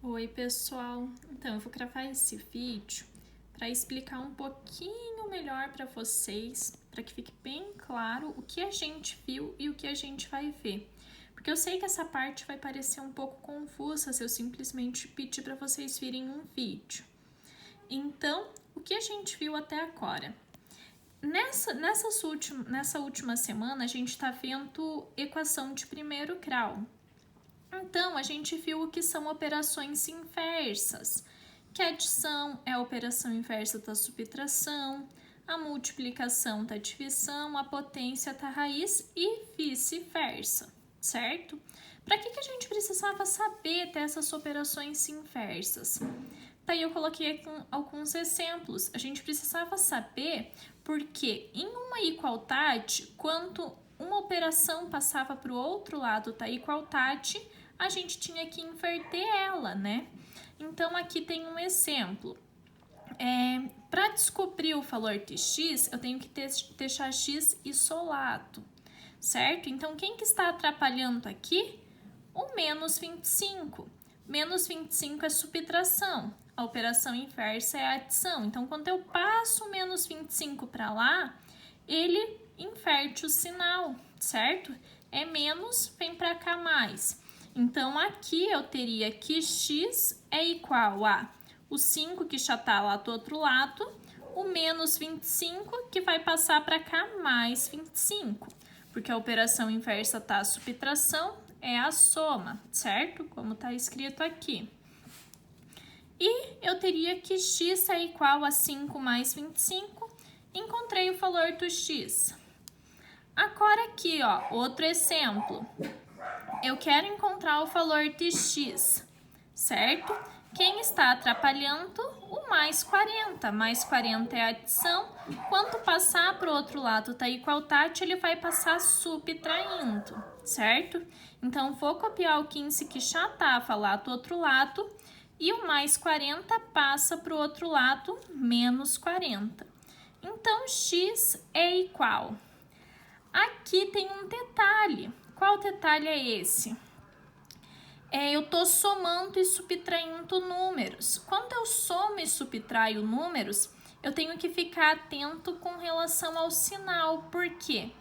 Oi, pessoal! Então, eu vou gravar esse vídeo para explicar um pouquinho melhor para vocês, para que fique bem claro o que a gente viu e o que a gente vai ver. Porque eu sei que essa parte vai parecer um pouco confusa se eu simplesmente pedir para vocês virem um vídeo. Então, o que a gente viu até agora? Nessa última semana, a gente está vendo equação de primeiro grau. Então, a gente viu o que são operações inversas, que a adição é a operação inversa da subtração, a multiplicação da divisão, a potência da raiz e vice-versa, certo? Para que a gente precisava saber dessas operações inversas? Daí eu coloquei aqui alguns exemplos. A gente precisava saber porque em uma igualdade, quando uma operação passava para o outro lado da igualdade, a gente tinha que inverter ela, né? Então, aqui tem um exemplo. Para descobrir o valor de x, eu tenho que deixar x isolado, certo? Então, quem que está atrapalhando aqui? O menos 25. Menos 25 é subtração. A operação inversa é a adição. Então, quando eu passo o menos 25 para lá, ele inverte o sinal, certo? É menos, vem para cá mais. Então, aqui eu teria que x é igual a o 5 que já está lá do outro lado, o menos 25 que vai passar para cá mais 25, porque a operação inversa tá a subtração, é a soma, certo? Como está escrito aqui. E eu teria que x é igual a 5 mais 25, encontrei o valor do x. Agora aqui, ó, outro exemplo. Eu quero encontrar o valor de x, certo? Quem está atrapalhando? O mais 40. Mais 40 é a adição. Quando passar para o outro lado da igualdade, ele vai passar subtraindo, certo? Então, vou copiar o 15 que já estava lá do outro lado e o mais 40 passa para o outro lado, menos 40. Então, x é igual. Aqui tem um detalhe. Qual detalhe é esse? Eu estou somando e subtraindo números. Quando eu somo e subtraio números, eu tenho que ficar atento com relação ao sinal. Por quê?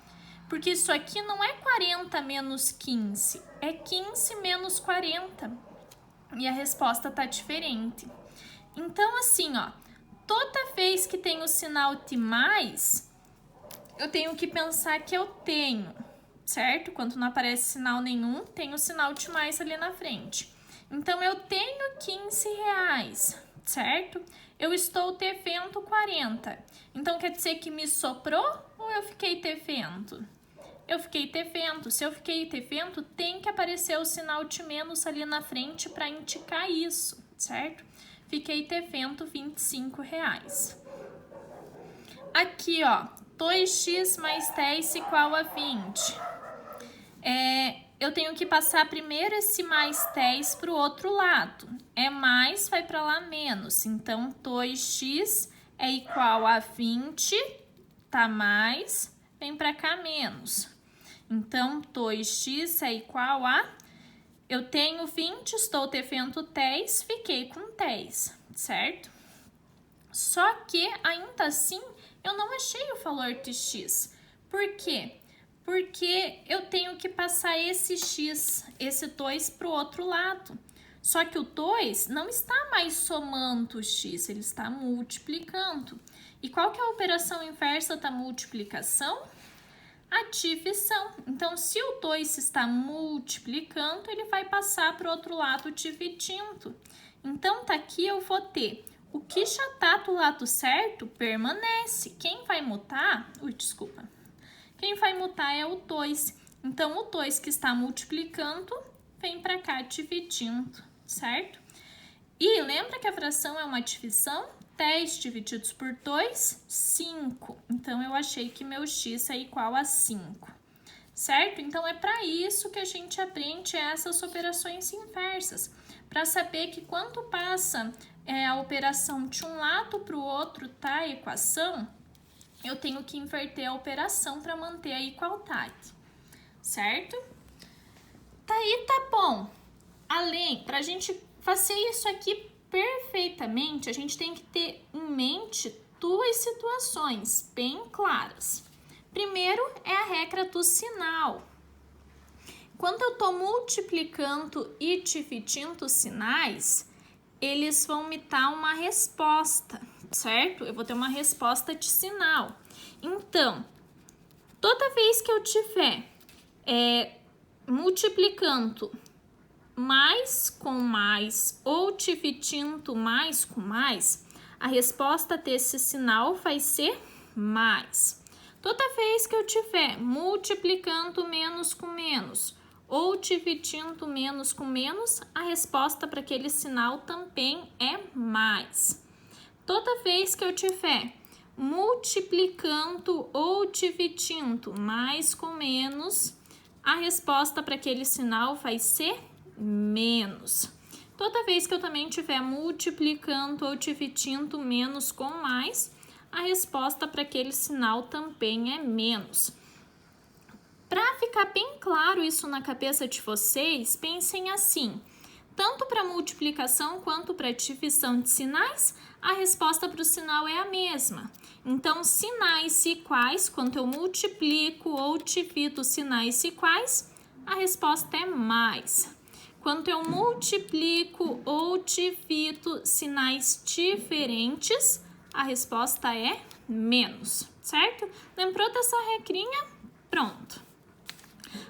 Porque isso aqui não é 40 menos 15, é 15 menos 40. E a resposta está diferente. Então, assim, ó, toda vez que tem o sinal de mais, eu tenho que pensar que eu tenho, certo? Quando não aparece sinal nenhum, tem o sinal de mais ali na frente. Então, eu tenho 15 reais, certo? Eu estou devendo 40. Então, quer dizer que me sobrou ou eu fiquei devendo? Eu fiquei devendo. Se eu fiquei devendo, tem que aparecer o sinal de menos ali na frente para indicar isso, certo? Fiquei devendo 25 reais. Aqui, ó, 2x mais 10 igual a 20. Eu tenho que passar primeiro esse mais 10 para o outro lado. É mais, vai para lá menos. Então, 2x é igual a 20, tá mais, vem para cá menos. Então, 2x é igual a... Eu tenho 20, estou devendo 10, fiquei com 10, certo? Só que, ainda assim, eu não achei o valor de x. Por quê? Porque eu tenho que passar esse x, esse 2 para o outro lado. Só que o 2 não está mais somando o x, ele está multiplicando. E qual que é a operação inversa da multiplicação? A divisão. Então, se o 2 está multiplicando, ele vai passar para o outro lado dividindo. Então, tá aqui eu vou ter o que já está do lado certo permanece. Quem vai mutar? Desculpa. Quem vai mutar é o 2. Então, o 2 que está multiplicando vem para cá dividindo, certo? E lembra que a fração é uma divisão? 10 divididos por 2, 5. Então, eu achei que meu x é igual a 5, certo? Então, é para isso que a gente aprende essas operações inversas. Para saber que quando passa a operação de um lado para o outro da equação, eu tenho que inverter a operação para manter a igualdade, certo? Daí tá bom. Além, para a gente fazer isso aqui perfeitamente, a gente tem que ter em mente duas situações bem claras. Primeiro é a regra do sinal. Quando eu estou multiplicando e dividindo sinais, eles vão me dar uma resposta, certo? Eu vou ter uma resposta de sinal. Então, toda vez que eu tiver multiplicando mais com mais ou dividindo mais com mais, a resposta desse sinal vai ser mais. Toda vez que eu tiver multiplicando menos com menos ou dividindo menos com menos, a resposta para aquele sinal também é mais. Toda vez que eu tiver multiplicando ou dividindo mais com menos, a resposta para aquele sinal vai ser menos. Toda vez que eu também estiver multiplicando ou dividindo menos com mais, a resposta para aquele sinal também é menos. Para ficar bem claro isso na cabeça de vocês, pensem assim: tanto para multiplicação quanto para divisão de sinais, a resposta para o sinal é a mesma. Então, sinais iguais, quando eu multiplico ou divido sinais iguais, a resposta é mais. Quando eu multiplico ou divido sinais diferentes, a resposta é menos, certo? Lembrou dessa regrinha? Pronto.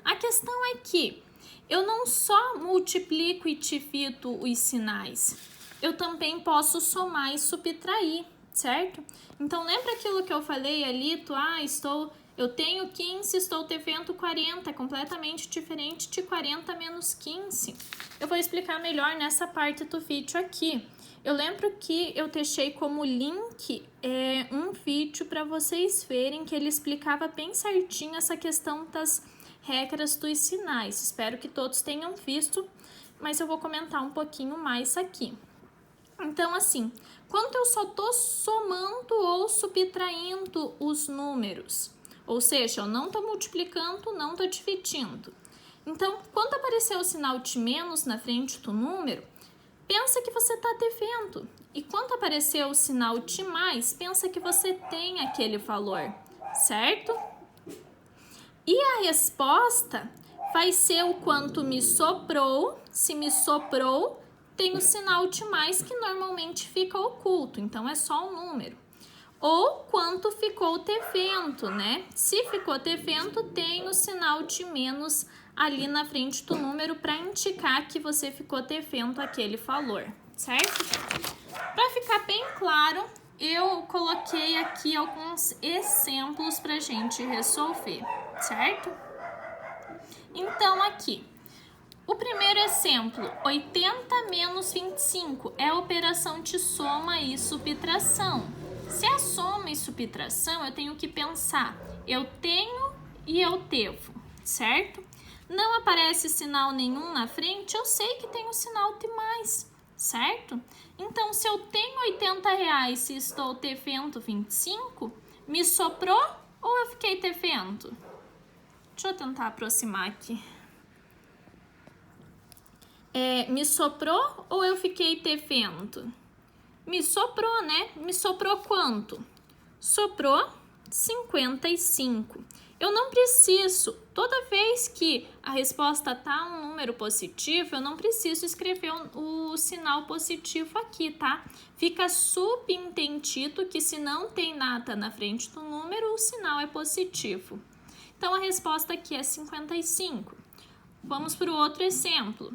A questão é que eu não só multiplico e divido os sinais, eu também posso somar e subtrair, certo? Então, lembra aquilo que eu falei ali? Eu tenho 15, estou devendo 40, é completamente diferente de 40 menos 15. Eu vou explicar melhor nessa parte do vídeo aqui. Eu lembro que eu deixei como link um vídeo para vocês verem que ele explicava bem certinho essa questão das regras dos sinais. Espero que todos tenham visto, mas eu vou comentar um pouquinho mais aqui. Então, assim, quando eu só estou somando ou subtraindo os números, ou seja, eu não estou multiplicando, não estou dividindo. Então, quando aparecer o sinal de menos na frente do número, pensa que você está devendo. E quando aparecer o sinal de mais, pensa que você tem aquele valor, certo? E a resposta vai ser o quanto me sobrou. Se me sobrou, tem o sinal de mais que normalmente fica oculto, então é só um número. Ou quanto ficou devendo, né? Se ficou devendo, tem o sinal de menos ali na frente do número para indicar que você ficou devendo aquele valor, certo? Para ficar bem claro, eu coloquei aqui alguns exemplos para a gente resolver, certo? Então, aqui, o primeiro exemplo, 80 menos 25, é a operação de soma e subtração. Se é soma e subtração, eu tenho que pensar, eu tenho e eu devo, certo? Não aparece sinal nenhum na frente, eu sei que tem o sinal de mais, certo? Então, se eu tenho 80 reais e estou devendo 25, me sobrou ou eu fiquei devendo? Deixa eu tentar aproximar aqui. Me sobrou ou eu fiquei devendo? Me sobrou, né? Me sobrou quanto? Sobrou 55. Eu não preciso, toda vez que a resposta tá um número positivo, eu não preciso escrever o sinal positivo aqui, tá? Fica subentendido que se não tem nada na frente do número, o sinal é positivo. Então, a resposta aqui é 55. Vamos para o outro exemplo.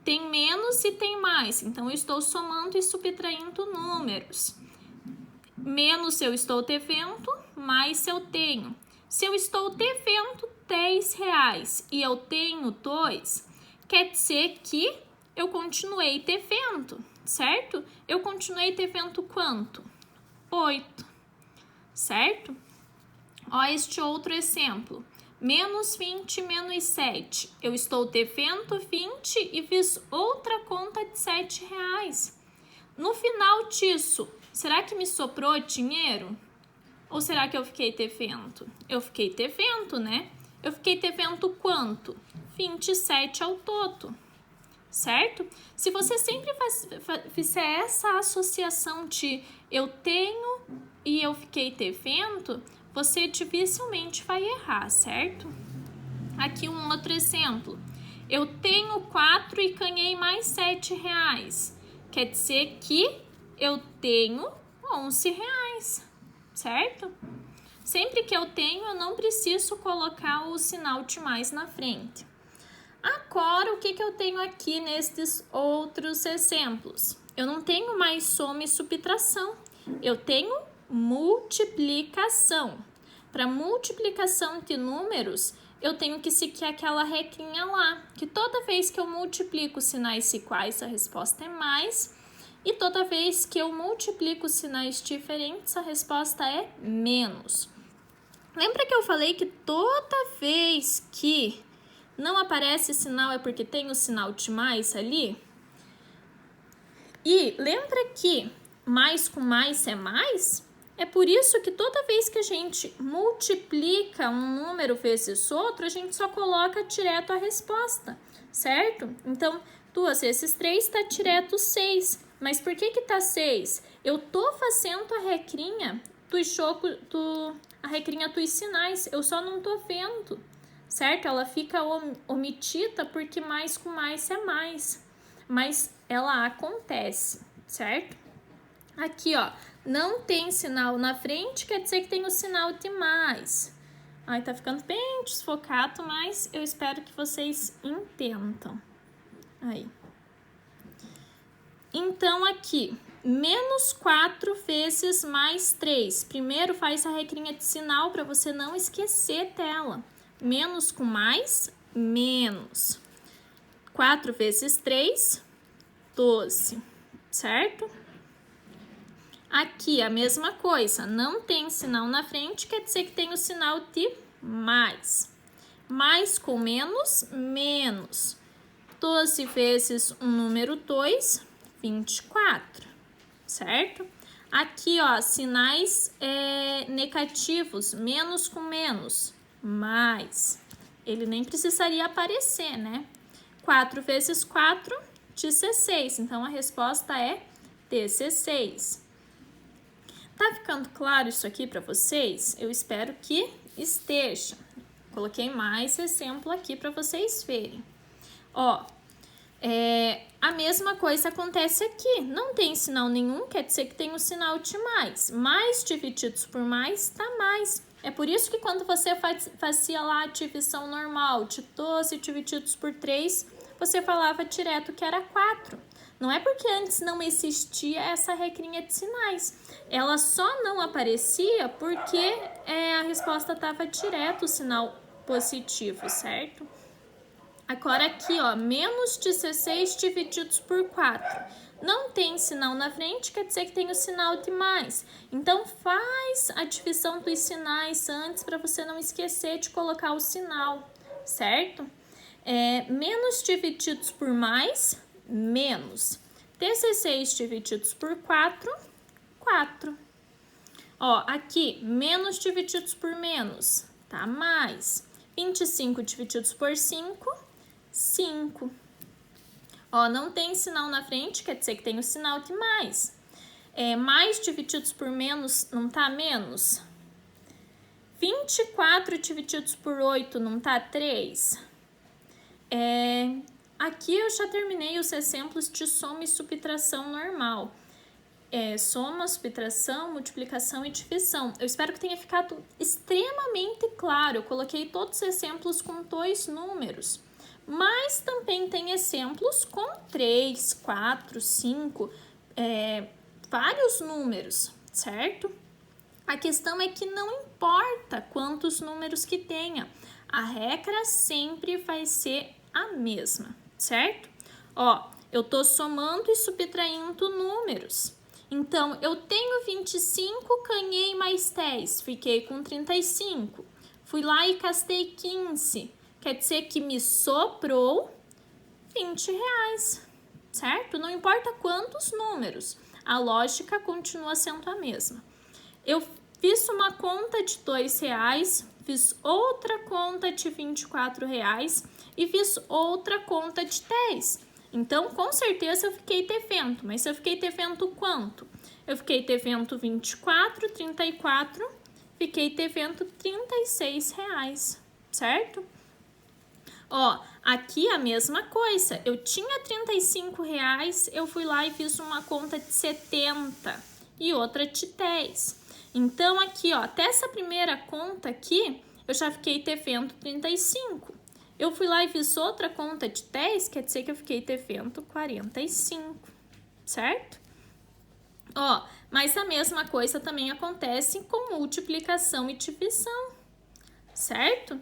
Tem menos e tem mais, então eu estou somando e subtraindo números. Menos eu estou devendo, mais eu tenho. Se eu estou devendo 10 reais e eu tenho 2, quer dizer que eu continuei devendo, certo? Eu continuei devendo quanto? 8, certo? Ó, este outro exemplo. Menos 20 menos 7. Eu estou devendo 20 e fiz outra conta de 7 reais. No final disso, será que me sobrou dinheiro? Ou será que eu fiquei devendo? Eu fiquei devendo, né? Eu fiquei devendo quanto? 27 ao todo, certo? Se você sempre fizer essa associação de eu tenho e eu fiquei devendo, você dificilmente vai errar, certo? Aqui um outro exemplo. Eu tenho 4 e ganhei mais 7 reais. Quer dizer que eu tenho 11 reais, certo? Sempre que eu tenho, eu não preciso colocar o sinal de mais na frente. Agora, o que eu tenho aqui nestes outros exemplos? Eu não tenho mais soma e subtração. Eu tenho multiplicação. Para multiplicação de números, eu tenho que seguir aquela regrinha lá, que toda vez que eu multiplico sinais iguais, a resposta é mais, e toda vez que eu multiplico sinais diferentes, a resposta é menos. Lembra que eu falei que toda vez que não aparece sinal é porque tem o sinal de mais ali? E lembra que mais com mais é mais? É por isso que toda vez que a gente multiplica um número vezes outro, a gente só coloca direto a resposta, certo? Então, 2 vezes 3 está direto 6. Mas por que tá 6? Eu tô fazendo a regrinha a regrinha dos sinais, eu só não tô vendo, certo? Ela fica omitida porque mais com mais é mais, mas ela acontece, certo? Aqui, ó, não tem sinal na frente, quer dizer que tem o sinal de mais. Ai, tá ficando bem desfocado, mas eu espero que vocês entendam. Aí. Então, aqui, menos 4 vezes mais 3. Primeiro faz a regrinha de sinal para você não esquecer dela. Menos com mais, menos. 4 vezes 3, 12, certo? Aqui, a mesma coisa. Não tem sinal na frente, quer dizer que tem o sinal de mais. Mais com menos, menos. 12 vezes um número 2, 24, certo? Aqui, ó, sinais negativos, menos com menos, mais. Ele nem precisaria aparecer, né? 4 vezes 4, 16. Então, a resposta é 16. Tá ficando claro isso aqui para vocês? Eu espero que esteja. Coloquei mais exemplo aqui para vocês verem. Ó, a mesma coisa acontece aqui. Não tem sinal nenhum, quer dizer que tem o sinal de mais. Mais divididos por mais, dá mais. É por isso que quando você fazia lá a divisão normal de 12 divididos por 3, você falava direto que era 4. Não é porque antes não existia essa regrinha de sinais. Ela só não aparecia porque a resposta estava direto o sinal positivo, certo? Agora aqui, ó, menos 16 divididos por 4. Não tem sinal na frente, quer dizer que tem o sinal de mais. Então, faz a divisão dos sinais antes para você não esquecer de colocar o sinal, certo? Menos divididos por mais, menos. 16 divididos por 4, 4. Ó, aqui, menos divididos por menos, tá? Mais. 25 divididos por 5, 5. Ó, não tem sinal na frente, quer dizer que tem o sinal de mais. Mais divididos por menos, não tá menos? 24 divididos por 8, não tá 3? Aqui eu já terminei os exemplos de soma e subtração normal. Soma, subtração, multiplicação e divisão. Eu espero que tenha ficado extremamente claro. Eu coloquei todos os exemplos com 2 números. Mas também tem exemplos com 3, 4, 5, vários números, certo? A questão é que não importa quantos números que tenha, a regra sempre vai ser a mesma, certo? Ó, eu tô somando e subtraindo números. Então, eu tenho 25, ganhei mais 10, fiquei com 35. Fui lá e gastei 15. Quer dizer que me sobrou 20 reais, certo? Não importa quantos números, a lógica continua sendo a mesma. Eu fiz uma conta de 2 reais, fiz outra conta de 24 reais e fiz outra conta de 10. Então, com certeza eu fiquei devendo, mas eu fiquei devendo quanto? Eu fiquei devendo 24, 34, fiquei devendo R$36, certo? Ó, aqui a mesma coisa, eu tinha R$35, eu fui lá e fiz uma conta de 70 e outra de 10. Então, aqui, ó, até essa primeira conta aqui, eu já fiquei devendo 35. Eu fui lá e fiz outra conta de 10, quer dizer que eu fiquei devendo 45, certo? Ó, mas a mesma coisa também acontece com multiplicação e divisão, certo?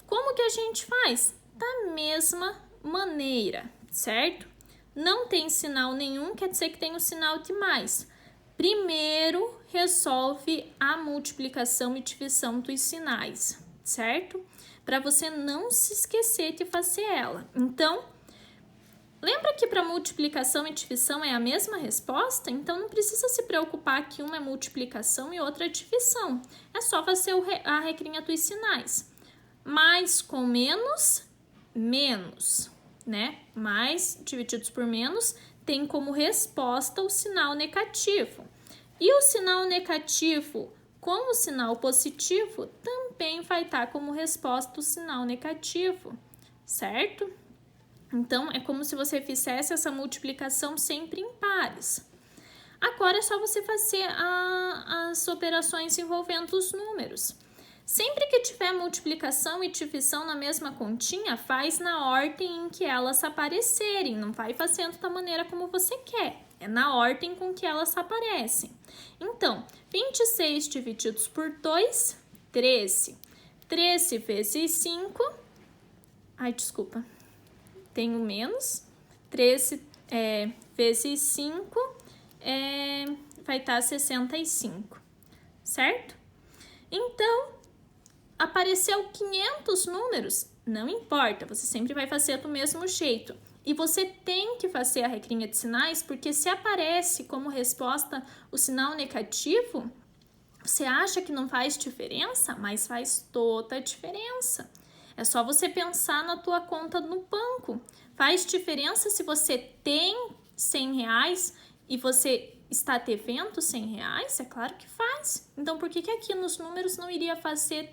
Como que a gente faz? Da mesma maneira, certo? Não tem sinal nenhum, quer dizer que tem o sinal de mais. Primeiro, resolve a multiplicação e divisão dos sinais, certo? Para você não se esquecer de fazer ela. Então, lembra que para multiplicação e divisão é a mesma resposta? Então, não precisa se preocupar que uma é multiplicação e outra é divisão. É só fazer a regrinha dos sinais. Mais com menos, menos, né? Mais divididos por menos tem como resposta o sinal negativo. E o sinal negativo com o sinal positivo também vai estar como resposta o sinal negativo, certo? Então, é como se você fizesse essa multiplicação sempre em pares. Agora é só você fazer as operações envolvendo os números. Sempre que tiver multiplicação e divisão na mesma continha, faz na ordem em que elas aparecerem. Não vai fazendo da maneira como você quer. É na ordem com que elas aparecem. Então, 26 divididos por 2, 13. 13 vezes 5... Ai, desculpa. Tenho menos. 13 vezes 5 vai estar 65, certo? Então, apareceu 500 números, não importa, você sempre vai fazer do mesmo jeito. E você tem que fazer a regrinha de sinais, porque se aparece como resposta o sinal negativo, você acha que não faz diferença, mas faz toda a diferença. É só você pensar na tua conta no banco. Faz diferença se você tem R$100 e você está devendo R$100? É claro que faz. Então, por que aqui nos números não iria fazer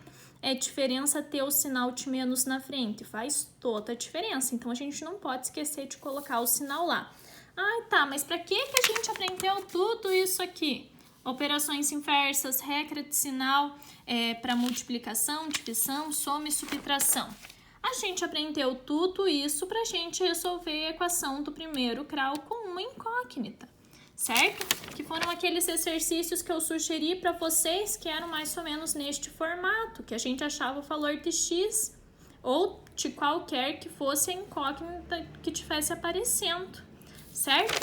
diferença ter o sinal de menos na frente? Faz toda a diferença. Então, a gente não pode esquecer de colocar o sinal lá. Ah, tá, mas para que a gente aprendeu tudo isso aqui? Operações inversas, regra de sinal para multiplicação, divisão, soma e subtração. A gente aprendeu tudo isso para a gente resolver a equação do primeiro grau com uma incógnita, certo? Que foram aqueles exercícios que eu sugeri para vocês que eram mais ou menos neste formato, que a gente achava o valor de x ou de qualquer que fosse a incógnita que estivesse aparecendo, certo?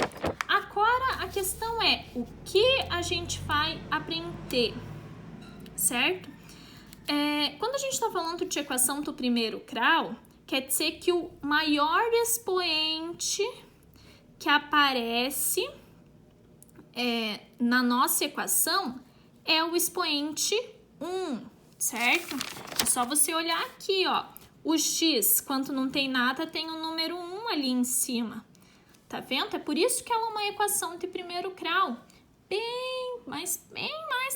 Agora a questão é o que a gente vai aprender, certo? Quando a gente está falando de equação do primeiro grau, quer dizer que o maior expoente que aparece na nossa equação é o expoente 1, certo? É só você olhar aqui, ó. O x, quando não tem nada, tem o número 1 ali em cima. Tá vendo? É por isso que ela é uma equação de primeiro grau. Bem mais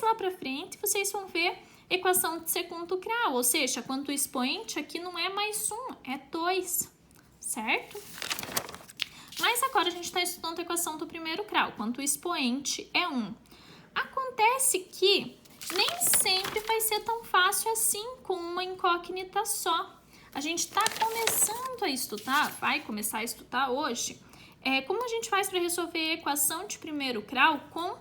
lá pra frente, vocês vão ver equação de segundo grau. Ou seja, quando o expoente aqui não é mais 1, é 2, certo? Mas agora a gente está estudando a equação do primeiro grau, quando o expoente é 1. Acontece que nem sempre vai ser tão fácil assim, com uma incógnita só. A gente está começando a estudar, vai começar a estudar hoje, como a gente faz para resolver a equação de primeiro grau com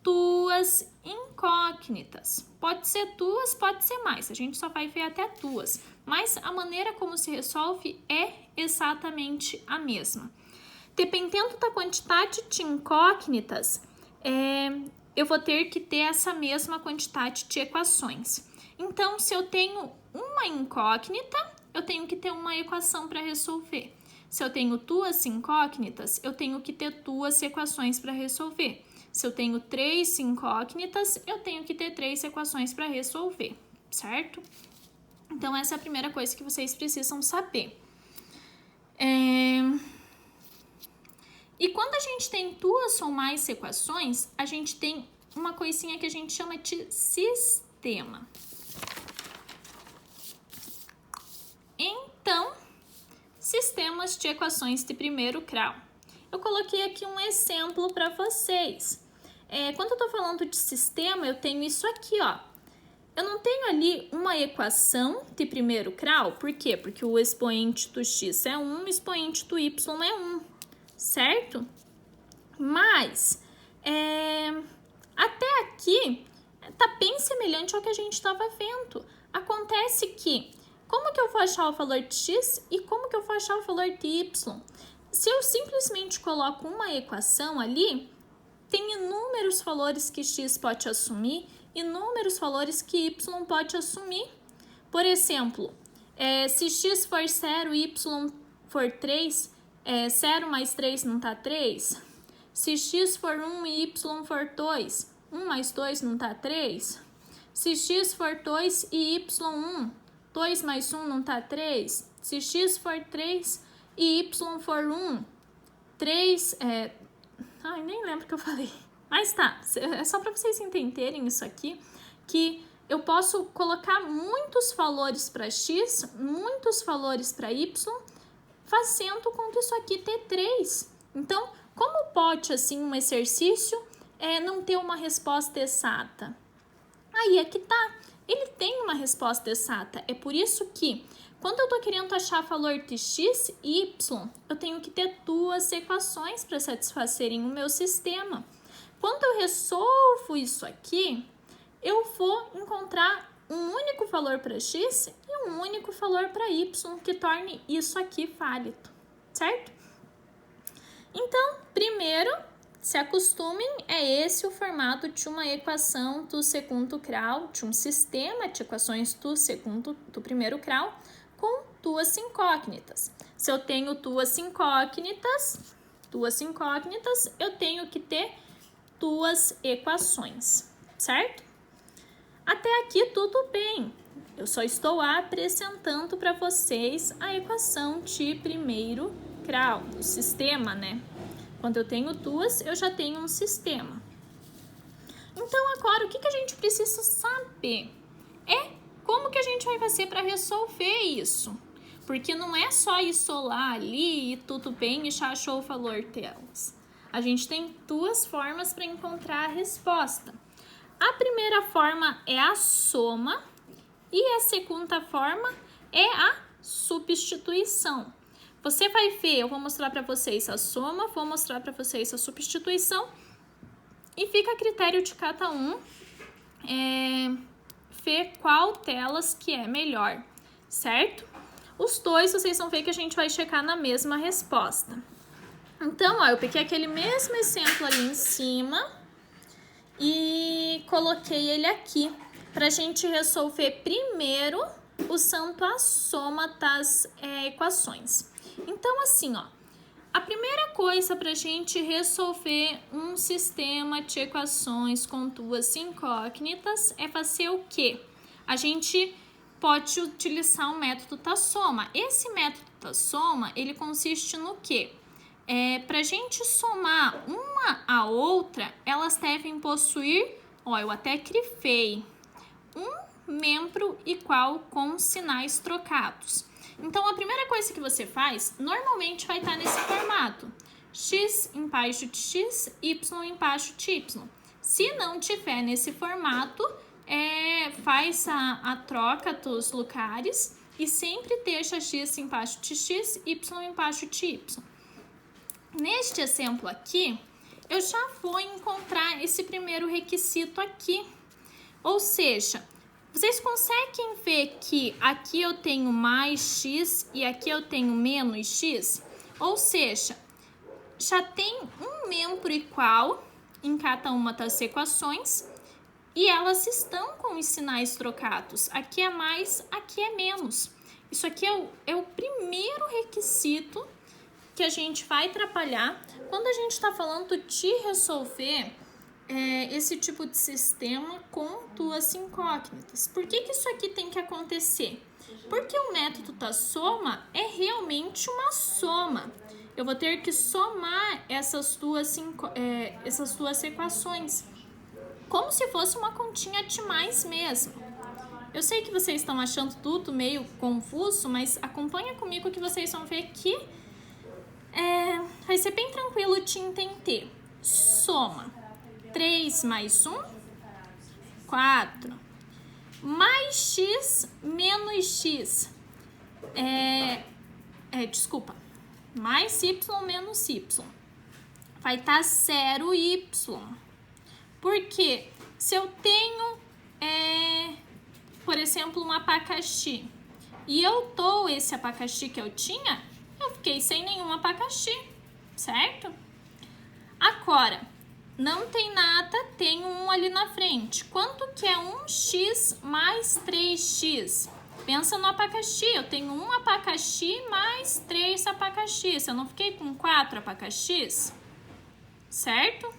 duas incógnitas. Pode ser duas, pode ser mais, a gente só vai ver até duas. Mas a maneira como se resolve é exatamente a mesma. Dependendo da quantidade de incógnitas, eu vou ter que ter essa mesma quantidade de equações. Então, se eu tenho uma incógnita, eu tenho que ter uma equação para resolver. Se eu tenho duas incógnitas, eu tenho que ter duas equações para resolver. Se eu tenho 3 incógnitas, eu tenho que ter 3 equações para resolver, certo? Então, essa é a primeira coisa que vocês precisam saber. E quando a gente tem duas ou mais equações, a gente tem uma coisinha que a gente chama de sistema. Então, sistemas de equações de primeiro grau. Eu coloquei aqui um exemplo para vocês. Quando eu estou falando de sistema, eu tenho isso aqui, ó. Eu não tenho ali uma equação de primeiro grau, por quê? Porque o expoente do x é 1, o expoente do y é 1, certo? Mas, até aqui, tá bem semelhante ao que a gente estava vendo. Acontece que, como que eu vou achar o valor de x e como que eu vou achar o valor de y? Se eu simplesmente coloco uma equação ali, tem inúmeros valores que x pode assumir, inúmeros valores que y pode assumir. Por exemplo, se x for 0 e y for 3, 0 mais 3 não tá 3? Se x for 1 e y for 2, 1 mais 2 não tá 3? Se x for 2 e y 1, 2 mais 1 não tá 3? Se x for 3 e y for 1, 3... Ai, nem lembro o que eu falei. Mas tá, é só para vocês entenderem isso aqui, que eu posso colocar muitos valores para x, muitos valores para y, fazendo com que isso aqui dê 3. Então, como pode, assim, um exercício não ter uma resposta exata? Aí é que tá, ele tem uma resposta exata. É por isso que, quando eu tô querendo achar valor de x e y, eu tenho que ter duas equações para satisfazerem o meu sistema. Quando eu resolvo isso aqui, eu vou encontrar um único valor para x e um único valor para y, que torne isso aqui válido, certo? Então, primeiro, se acostumem, é esse o formato de uma equação do segundo grau, de um sistema de equações do primeiro grau, com duas incógnitas. Se eu tenho duas incógnitas, eu tenho que ter duas equações, certo? Até aqui tudo bem. Eu só estou apresentando para vocês a equação de primeiro grau, do sistema, né? Quando eu tenho duas, eu já tenho um sistema. Então, agora, o que a gente precisa saber? Como que a gente vai fazer para resolver isso? Porque não é só isolar ali e tudo bem e já achou o valor delas. A gente tem duas formas para encontrar a resposta. A primeira forma é a soma e a segunda forma é a substituição. Você vai ver, eu vou mostrar para vocês a soma, vou mostrar para vocês a substituição e fica a critério de cada um ver qual delas que é melhor, certo? Os dois, vocês vão ver que a gente vai checar na mesma resposta. Então, ó, eu peguei aquele mesmo exemplo ali em cima e coloquei ele aqui para a gente resolver primeiro usando a soma das equações. Então, assim, ó, a primeira coisa para a gente resolver um sistema de equações com duas incógnitas é fazer o quê? A gente pode utilizar o método da soma. Esse método da soma, ele consiste no quê? Para a gente somar uma a outra, elas devem possuir, ó, eu até grifei, um membro igual com sinais trocados. Então, a primeira coisa que você faz, normalmente vai estar nesse formato. X embaixo de x, y embaixo de y. Se não tiver nesse formato, faz a troca dos lugares e sempre deixa x embaixo de x, y embaixo de y. Neste exemplo aqui, eu já vou encontrar esse primeiro requisito aqui. Ou seja, vocês conseguem ver que aqui eu tenho mais x e aqui eu tenho menos x? Ou seja, já tem um membro igual em cada uma das equações e elas estão com os sinais trocados. Aqui é mais, aqui é menos. Isso aqui é o primeiro requisito que a gente vai trabalhar quando a gente está falando de resolver esse tipo de sistema com duas incógnitas. Por que isso aqui tem que acontecer? Porque o método da soma é realmente uma soma. eu vou ter que somar essas duas equações, como se fosse uma continha de mais mesmo. Eu sei que vocês estão achando tudo meio confuso, mas acompanha comigo que vocês vão ver que vai ser bem tranquilo de entender. Soma 3 mais 1, 4, mais x menos x, mais y menos y, vai estar 0y. Porque se eu tenho, por exemplo, um abacaxi, e eu dou esse abacaxi que eu tinha, eu fiquei sem nenhum abacaxi, certo? Agora, não tem nada, tem um ali na frente. Quanto que é 1x mais 3x? Pensa no abacaxi, eu tenho um abacaxi mais 3 abacaxis. Eu não fiquei com 4 abacaxis? Certo?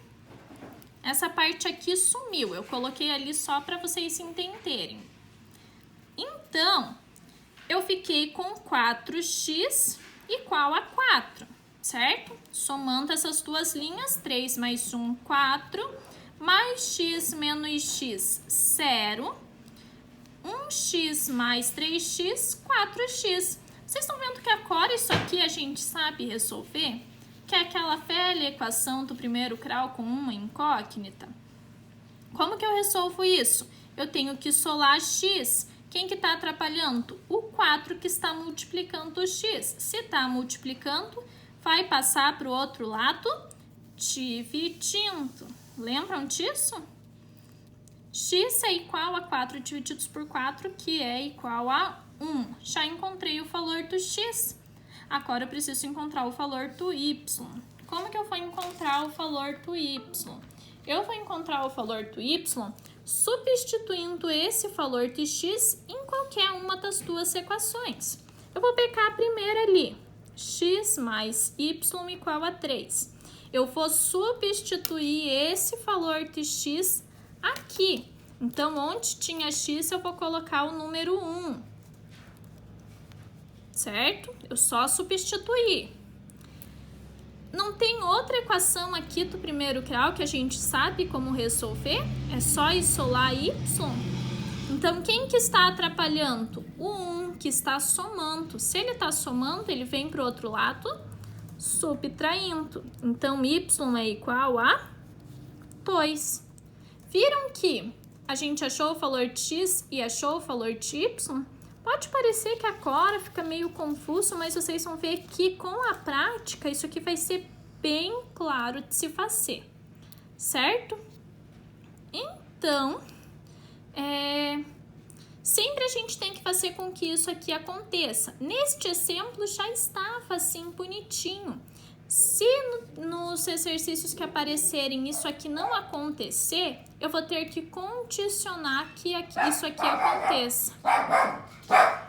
Essa parte aqui sumiu, eu coloquei ali só para vocês entenderem. Então, eu fiquei com 4x igual a 4, certo? Somando essas duas linhas, 3 mais 1, 4, mais x menos x, 0, 1x mais 3x, 4x. Vocês estão vendo que agora isso aqui a gente sabe resolver? Que é aquela velha equação do primeiro grau com uma incógnita. Como que eu resolvo isso? Eu tenho que solar x. Quem que está atrapalhando? O 4 que está multiplicando o x. Se está multiplicando, vai passar para o outro lado dividindo. Lembram disso? X é igual a 4 divididos por 4, que é igual a 1. Já encontrei o valor do x. Agora eu preciso encontrar o valor do y. Como que eu vou encontrar o valor do y? Eu vou encontrar o valor do y substituindo esse valor de x em qualquer uma das duas equações. Eu vou pegar a primeira ali, x mais y igual a 3. Eu vou substituir esse valor de x aqui. Então, onde tinha x, eu vou colocar o número 1. Certo? Eu só substituir. Não tem outra equação aqui do primeiro grau que a gente sabe como resolver? É só isolar y? Então, quem que está atrapalhando? O 1 que está somando. Se ele está somando, ele vem para o outro lado, subtraindo. Então, y é igual a 2. Viram que a gente achou o valor de x e achou o valor de y? Pode parecer que agora fica meio confuso, mas vocês vão ver que com a prática isso aqui vai ser bem claro de se fazer, certo? Então, sempre a gente tem que fazer com que isso aqui aconteça. Neste exemplo já estava assim bonitinho. Se nos exercícios que aparecerem isso aqui não acontecer, eu vou ter que condicionar que isso aqui aconteça.